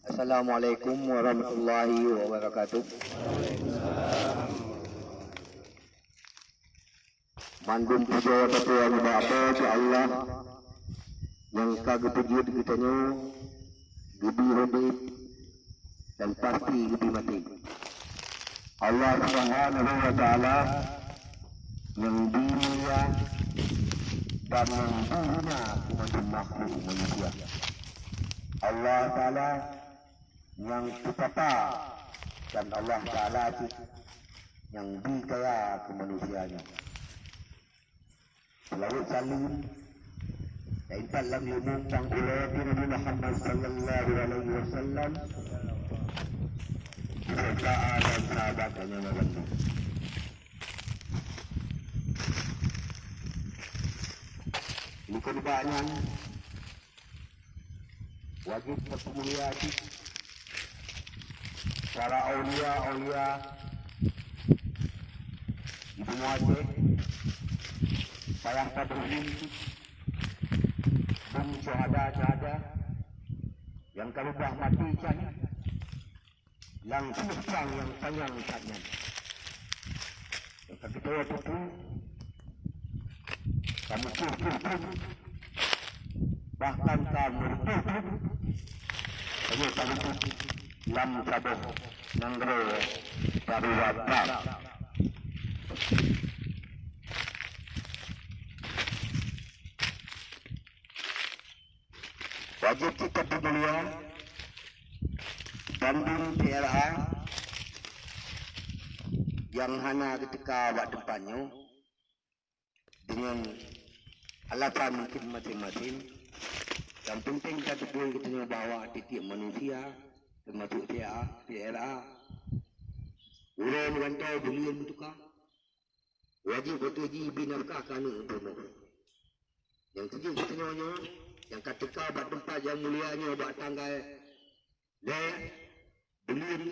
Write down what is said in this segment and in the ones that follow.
Assalamualaikum warahmatullahi wabarakatuh. Mandum puja ketua bapa ke Allah yang kagutujud kitanya gudi hidup dan pasti gudi mati. Allah Subhanahu wa taala yang dimulia dan membina umat makhluk manusia. Allah Taala yang petata dan Allah Taala yang dikaya ke manusianya. Salawat salim dan salam lumumang ulati Nabi Muhammad sallallahu alaihi wasallam serta dan sahabatnya Nabi. Bukan banyak wajib bermulia para aulia ibu muadzin para tabi'in dan syuhada yang kalau dah mati kan yang sedang yang panjang katnya yang kita itu kamu bahkan kamu ini kamu lam sabuh nanggro dari wabah wajib kita bermulia banding PLA yang hanya ketika buat depannya dengan alasan mungkin masing-masing. Yang penting kita boleh bawa titik manusia termasuk PLA urang rantau belian itu kah wajib bertuji binarkah kana untuk yang tujuh katanya yang ketika buat tempat yang mulianya buat tangga le belian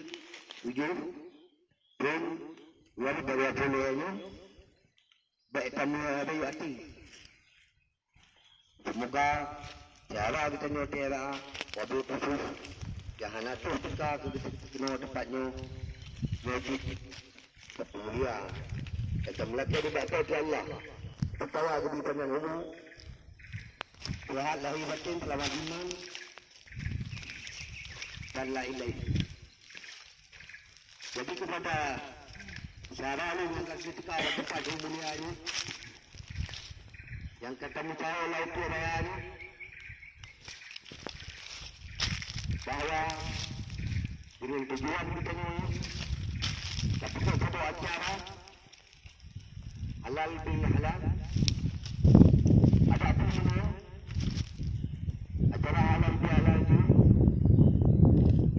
tujuh dan wali bawa bolehnya baik tamu ada hati. Semoga cara kita nyotera wabil khusus yang hanya tu kita kena tempatnya wajib bermulia. Kita melaki di bawah Allah. Pertama kita menunggu Tuhan lahir batin selamat iman dan la ilaha. Jadi kepada cara yang ketika tempat mulianya yang ketemu saya laut raya bahwa dengan tujuan kita ini ketika satu acara halal bin halal ada apa ini acara halal bin halal itu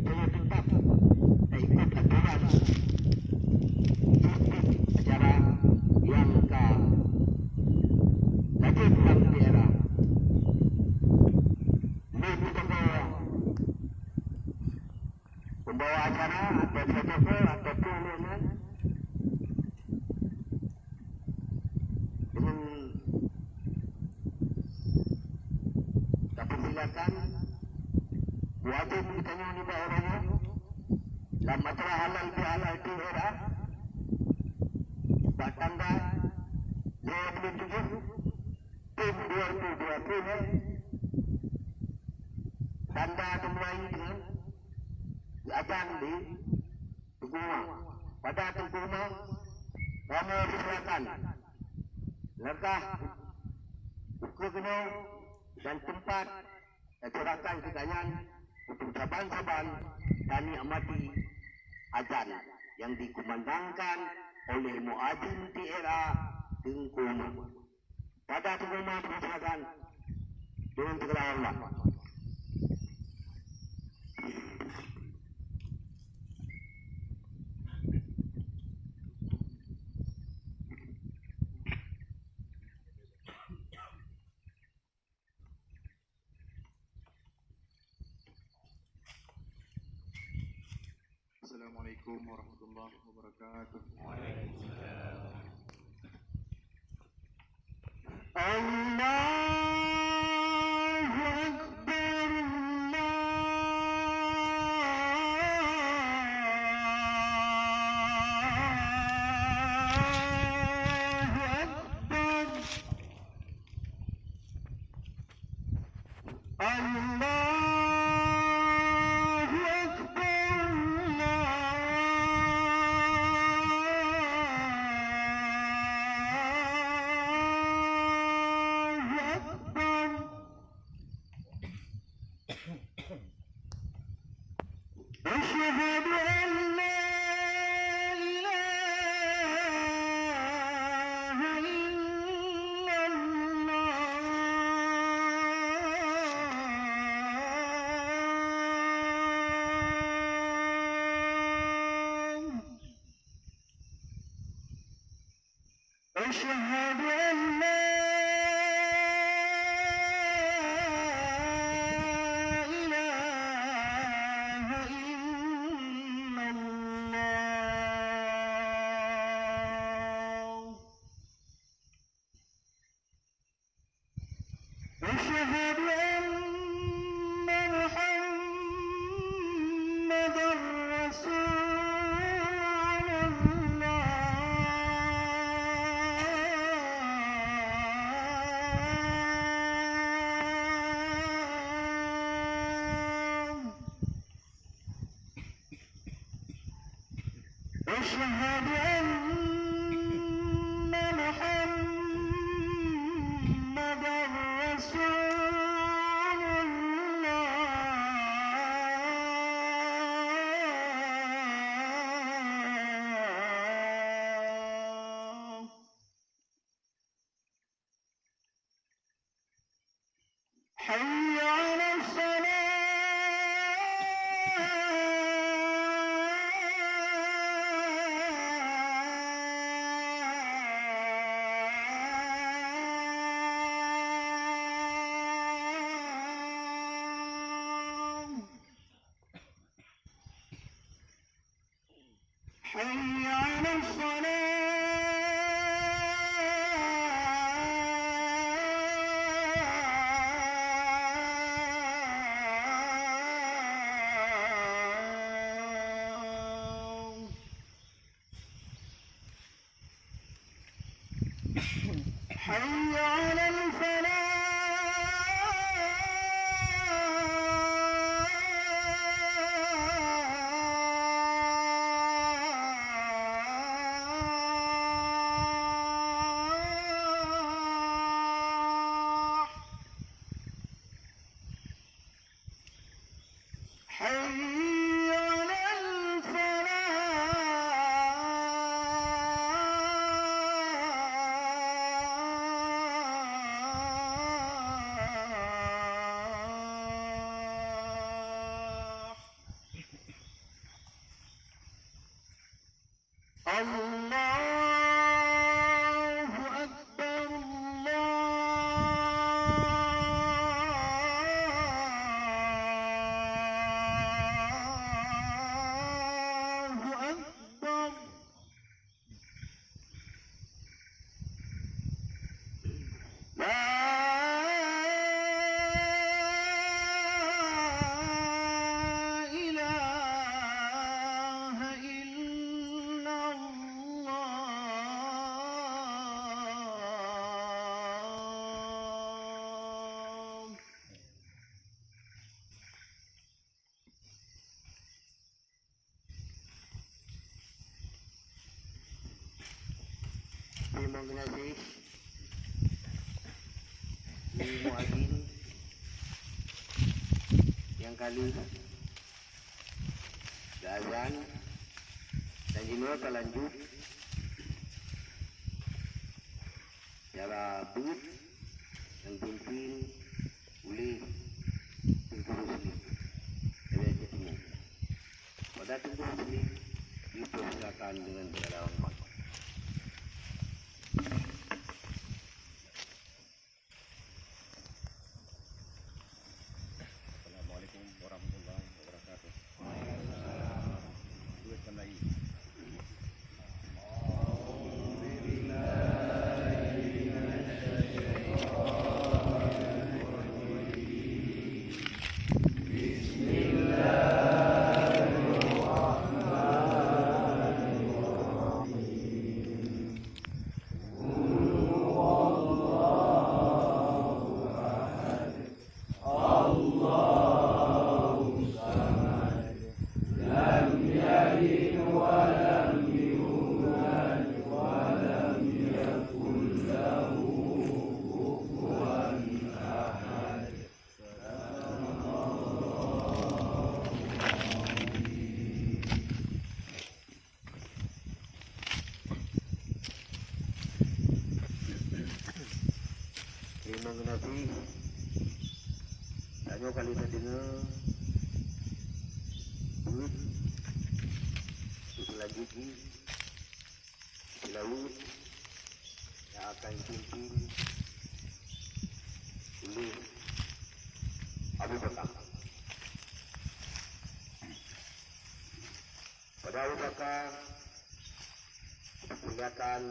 kita tetap ikut aturan acara yang lagi dalam daerah ini pembawa acara atau protokol atau pengumuman dengan dapat silakan wajib kita nyanyi orangnya dalam acara halal bihalal itu era batangga 27 tim 2020 tanda dimulai dengan diajan di Tuguma. Pada Tuguma kami diserahkan lekah buku gunung dan tempat diserahkan kedanyan untuk saban-saban dan amati ajan yang dikumandangkan oleh muadzin di era Tuguma. Pada Tuguma diserahkan dengan segala hormat. Assalamualaikum warahmatullahi wabarakatuh. Allahu Akbar, أشهد أن لا إله إلا الله أشهد أن محمدا رسول أشهد أن محمدا رسول الله حي على حي على الصلاة حي على الفلاح حي على الفلاح الله أكبر الله أكبر لا إله إلا الله Terima kasih Ibu Muadzin yang kali azan dan ini lanjut secara booth yang dipimpin oleh Tengku Rusli dari Timur. Pada Tengku Rusli dipersilakan dengan segala hormat. Assalamualaikum warahmatullahi wabarakatuh. Duit kan lagi. Terima kasih. Tanya kali tadi duit selanjutnya di laut yang akan dipimpin oleh Abu Bakar. Pada Abu Bakar diperlihatkan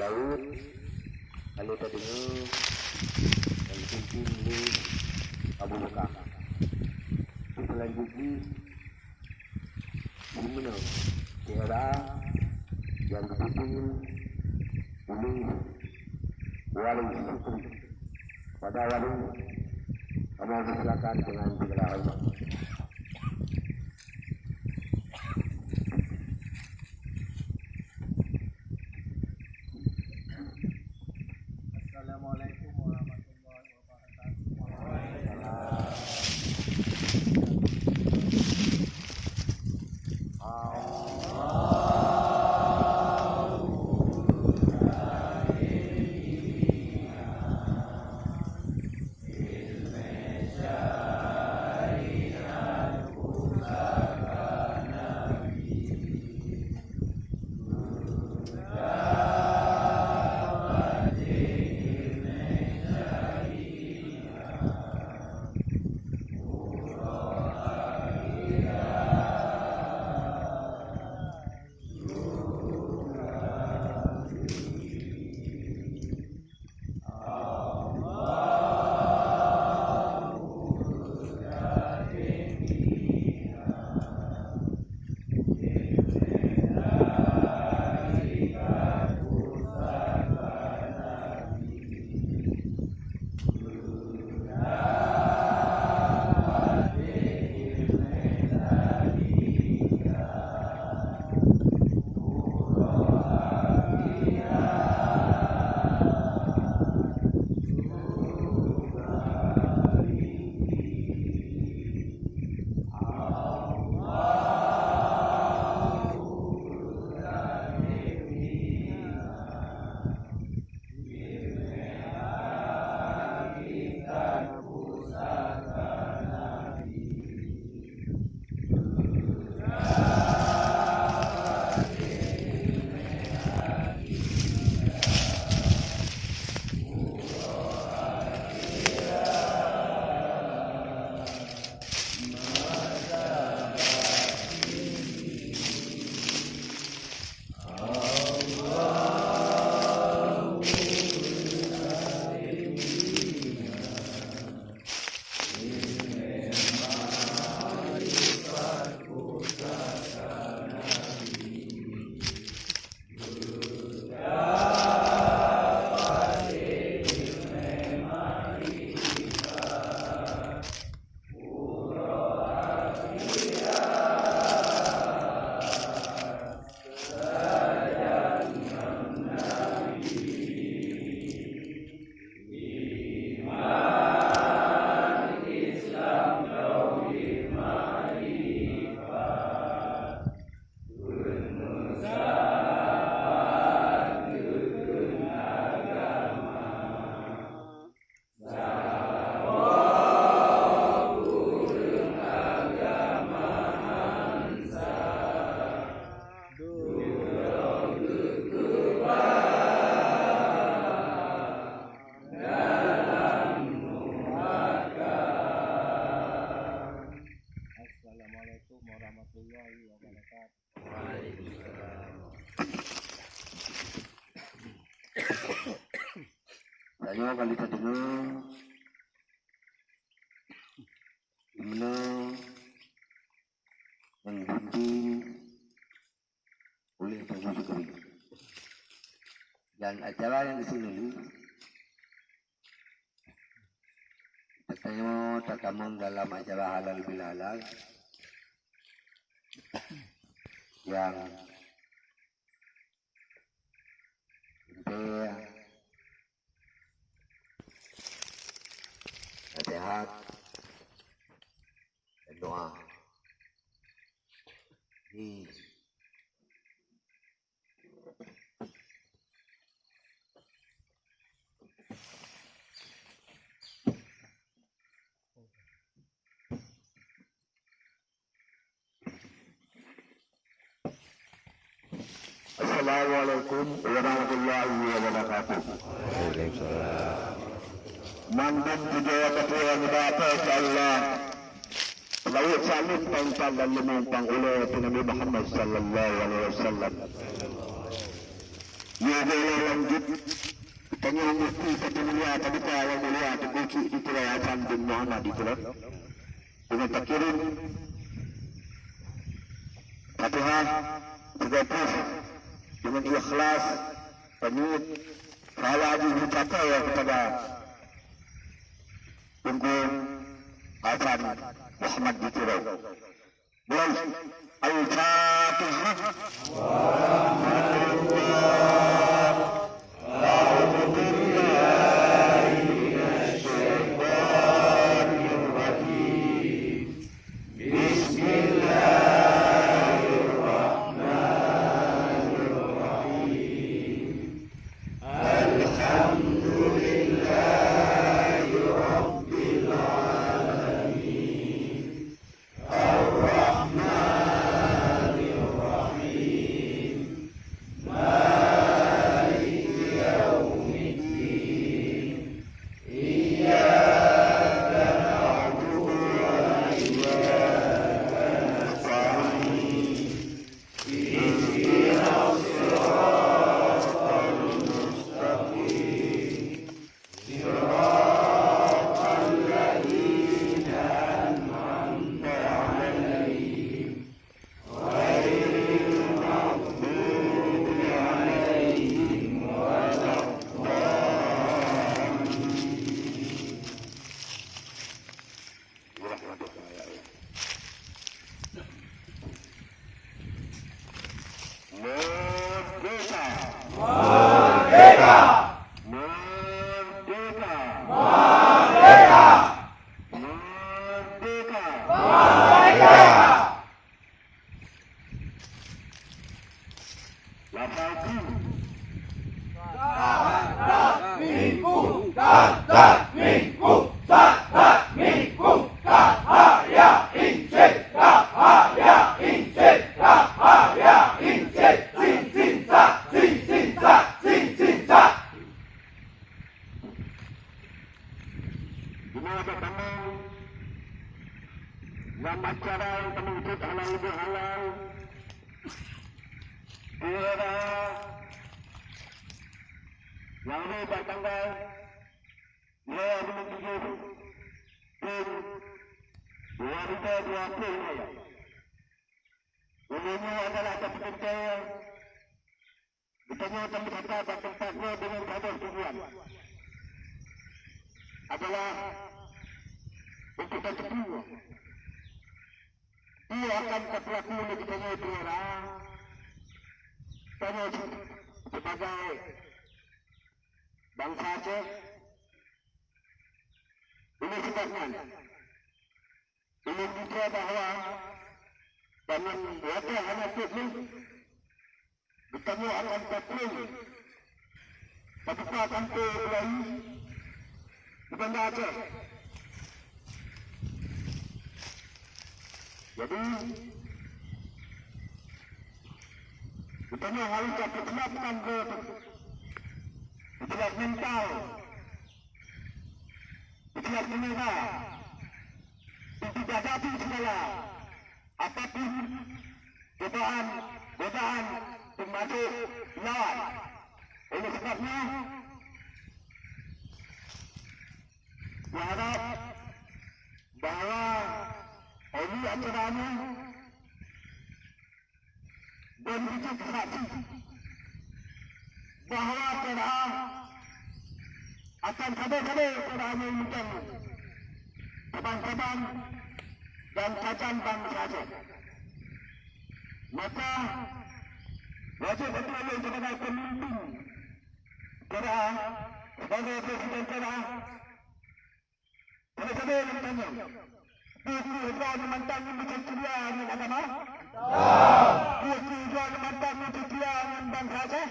laut kalau tadinya yang dipimpin oleh Abu Bakar. Selanjutnya di mana daerah yang dipimpin oleh Wali Sukri. Pada Wali kami silakan dengan segala hormat. Assalamualaikum warahmatullahi wabarakatuh. Tanya kali kita dengar di mana yang dipimpin oleh Tuan Syukri. Dan acara yang di sini kita tanya terkandung dalam acara halal bil halal yang nasihat dan doa. Ini Assalamualaikum warahmatullahi wabarakatuh. Waalaikumsalam. Mandum budaya ketua mudata Allah. Lawat salim pangkal dan lemang oleh Nabi Muhammad sallallahu alaihi wasallam. Ya boleh lanjut. Tanya mufti satu mulia tadi yang mulia teguci di Turai Hasan bin Muhammad itu lah. Dengan takirin Fatihah 30 dengan ikhlas penuh kalau ada ucapan ya kepada Tunggu Hasan Muhammad di Turai. Mulai Al-Fatihah. Dalam acara yang menuntut halal lebih halal, era yang ini bertanggal 27/2020. Ini adalah terpenting ditanya tempat tempatnya dengan kabar tujuan adalah untuk tertentu. Ia akan berlaku lebih banyak daerah sebagai bangsa Aceh. Ini sebabnya ini juga bahawa dengan wajah anak ini bertemu akan berlaku ketika sampai mulai di Banda Aceh. Jadi, kita harus perkenalkan ke ikhlas mental, ikhlas menira, tidak hadapi segala apapun godaan termasuk lawan. Oleh sebabnya, berharap bahawa oleh acara ini berwujud saksi bahawa telah akan kabar-kabar telah mengundang teman-teman dan kajian bangsa. Maka wajib betul sebagai pemimpin Kedah, sebagai Presiden Kedah, bersama bertanya, Putu Tuan Mantan Menteri Kedah agama? Putu Tuan Mantan Menteri Kedah bangsa?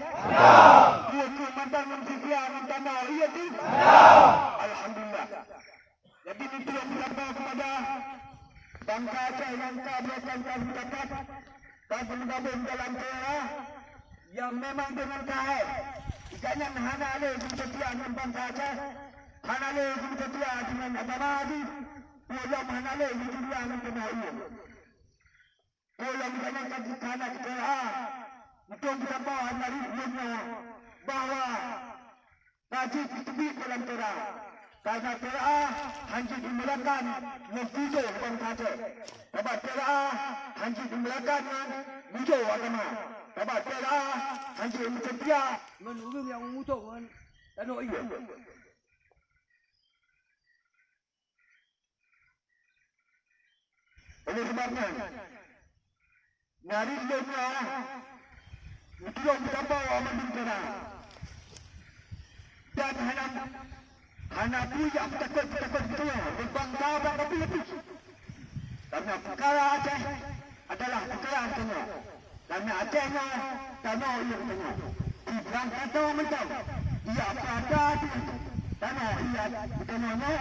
Putu Mantan Menteri Kedah tanah ia tu? Alhamdulillah. Jadi itu yang disampaikan kepada bangsa Aceh yang kebiasaan dapat dan bergabung dalam Kedah yang memang dengan kahir. Jangan hana alih setia dengan bangsa Aceh, hana alih setia dengan agama ini, pulang hana alih setia dengan kemahiran. Pulang jangan kerana Kedah untuk berapa hari sebelumnya bahawa wajib ditebik dalam Kedah. Karena Kedah hanya dimulakan mempunyai bangsa Aceh. Sebab Kedah hanya dimulakan wujud agama. Sebab Kedah hanya setia Menurut yang mengutuk kan tanah iya. oleh sebabnya nari dunia itu berapa orang di Kedah dan hana punya takut itu berbangsa lebih karena perkara Aceh adalah perkara semua karena Acehnya tanah ia semua dibilang kata macam ia berada di tanah ia tanahnya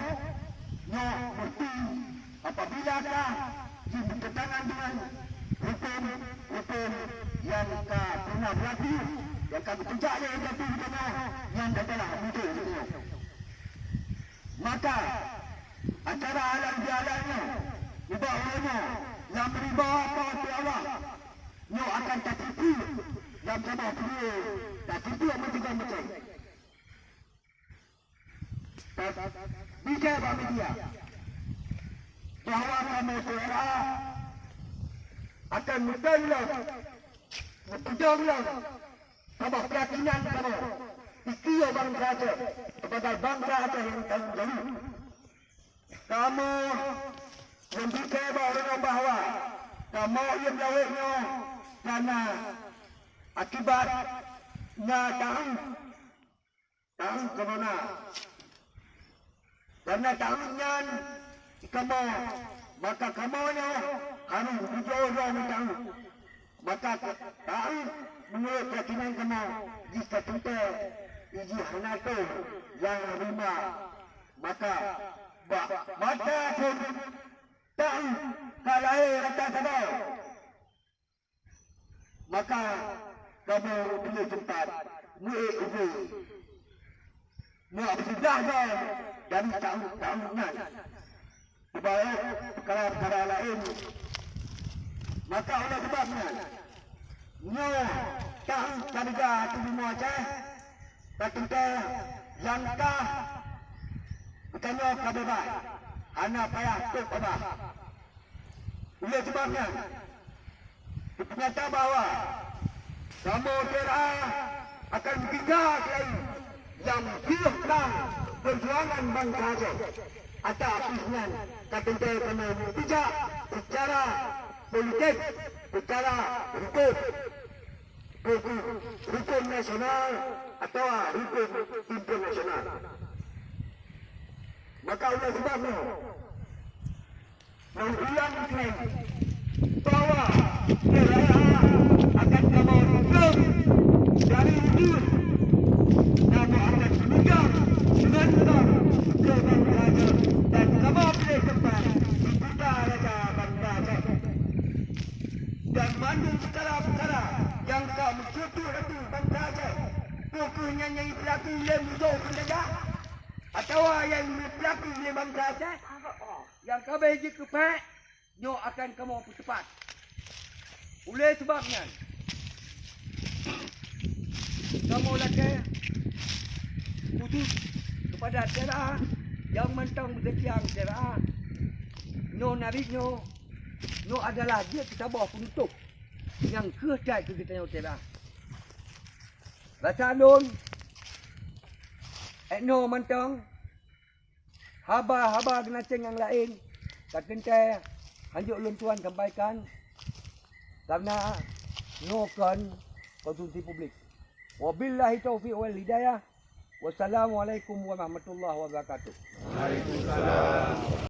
mesti apabila bertentangan dengan hukum yang pernah berlaku yang kami tunjukkan yang berlaku di tanah yang adalah muncul semua. Maka acara halal bihalalnya ibadahnya yang beribadah kepada Allah nyo akan tertipu dalam sebuah video tertipu macam-macam. Bicara bagi dia bahawa kamu Kedah akan mudahlah sebuah keyakinan kamu istiwa bangsa Aceh kepada bangsa Aceh yang tanggung jawab. Kamu membicara bahawa kamu yang jawabnya karena akibatnya tahun corona. Karena tahunnya kamu maka kamunya harus berjuang tahun. Maka tahun menurut keyakinan kamu jika kita iji hanato yang lima maka pun tahun kalai rata sadar maka kamu boleh cepat mu'ubu mu'absudah dari tahun-tahunan supaya perkara-perkara lain maka oleh sebabnya tahun kaliga tubuh Aceh ketika langkah bertanya kabebas anak payah tuk abah oleh sebabnya ternyata bahawa kamu Kedah akan tinggal lagi yang hilang perjuangan bangsa Aceh atas pilihan ketika kamu bijak secara politik secara hukum nasional atau hukum internasional. Maka oleh sebabnya mengulang klaim bahawa Kedah akan kamu hukum dari itu kamu akan meninggal dengan ke bangsa dan kamu boleh sempat kita raja bangsa Aceh dan mandu perkara-perkara yang kamu cutu itu bangsa Aceh bukunya yang berlaku yang musuh penjajah atau yang berlaku oleh bangsa Aceh Yang kau bagi kepek, nyo akan kamu cepat. Oleh sebabnya, kamu lagi putus kepada Kedah yang mentang berkeciang syariah. No nabinya, no adalah dia kitabah penutup yang kecai ke kita syariah. Baca alun, no mentang, haba genacing yang lain, kata anjuk ulun tuan sampaikan, karena no kan konsumsi publik. Wabillahi taufiq wal hidayah. Wassalamualaikum warahmatullahi wabarakatuh. Waalaikumsalam.